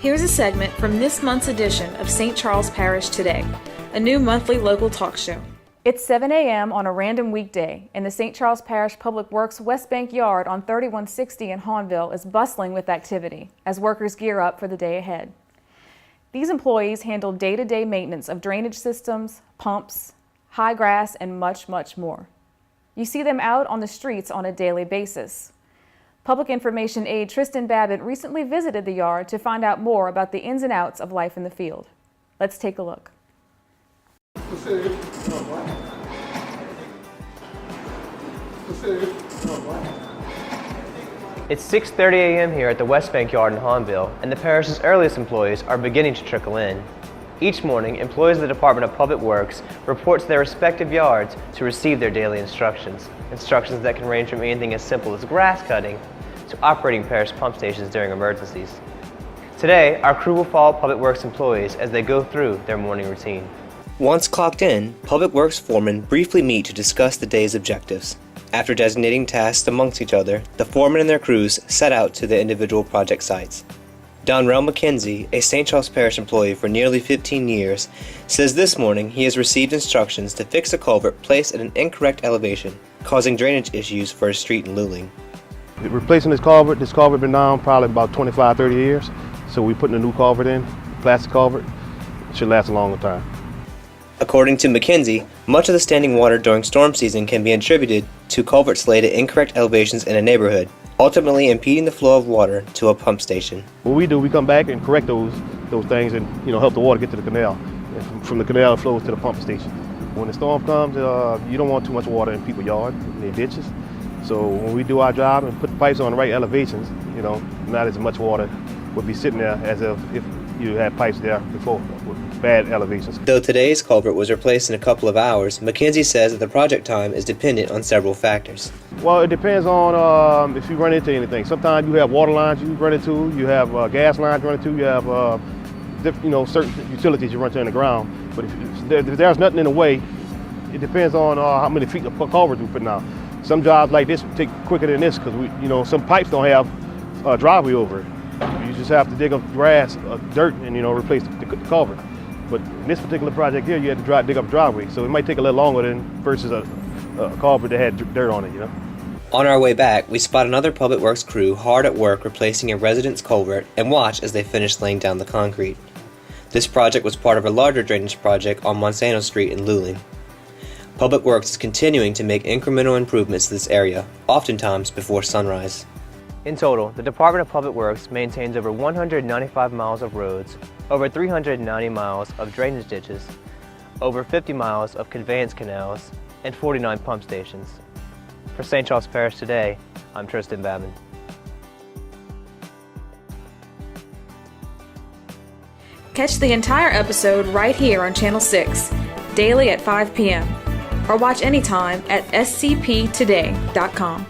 Here's a segment from this month's edition of St. Charles Parish Today, a new monthly local talk show. It's 7 a.m. on a random weekday, and the St. Charles Parish Public Works West Bank Yard on 3160 in Hahnville is bustling with activity as workers gear up for the day ahead. These employees handle day-to-day maintenance of drainage systems, pumps, high grass, and much, much more. You see them out on the streets on a daily basis. Public information aide Tristan Babbitt recently visited the yard to find out more about the ins and outs of life in the field. Let's take a look. It's 6:30 a.m. here at the West Bank Yard in Hahnville, and the parish's earliest employees are beginning to trickle in. Each morning, employees of the Department of Public Works report to their respective yards to receive their daily instructions that can range from anything as simple as grass cutting to operating parish pump stations during emergencies. Today, our crew will follow Public Works employees as they go through their morning routine. Once clocked in, Public Works foremen briefly meet to discuss the day's objectives. After designating tasks amongst each other, the foremen and their crews set out to the individual project sites. Donrell McKenzie, a St. Charles Parish employee for nearly 15 years, says this morning he has received instructions to fix a culvert placed at an incorrect elevation, causing drainage issues for a street in Luling. Replacing this culvert been down probably about 25, 30 years, so we're putting a new culvert in, plastic culvert. It should last a longer time. According to McKenzie, much of the standing water during storm season can be attributed to culverts laid at incorrect elevations in a neighborhood, ultimately impeding the flow of water to a pump station. What we do, we come back and correct those things and help the water get to the canal. And from the canal, it flows to the pump station. When the storm comes, you don't want too much water in people's yards, in their ditches. So when we do our job and put the pipes on the right elevations, not as much water would be sitting there as if you had pipes there before with bad elevations. Though today's culvert was replaced in a couple of hours, McKenzie says that the project time is dependent on several factors. Well, it depends on if you run into anything. Sometimes you have water lines you run into, you have gas lines you run into, you have certain utilities you run into in the ground. But if there's nothing in the way, it depends on how many feet of culvert we're putting out. Some jobs like this take quicker than this because some pipes don't have a driveway over it. You just have to dig up grass, dirt, and replace the culvert. But in this particular project here, you had to dig up a driveway, so it might take a little longer than versus a culvert that had dirt on it. On our way back, we spot another Public Works crew hard at work replacing a resident's culvert and watch as they finish laying down the concrete. This project was part of a larger drainage project on Monsanto Street in Luling. Public Works is continuing to make incremental improvements to this area, oftentimes before sunrise. In total, the Department of Public Works maintains over 195 miles of roads, over 390 miles of drainage ditches, over 50 miles of conveyance canals, and 49 pump stations. For St. Charles Parish Today, I'm Tristan Babbitt. Catch the entire episode right here on Channel 6, daily at 5 p.m., or watch anytime at scptoday.com.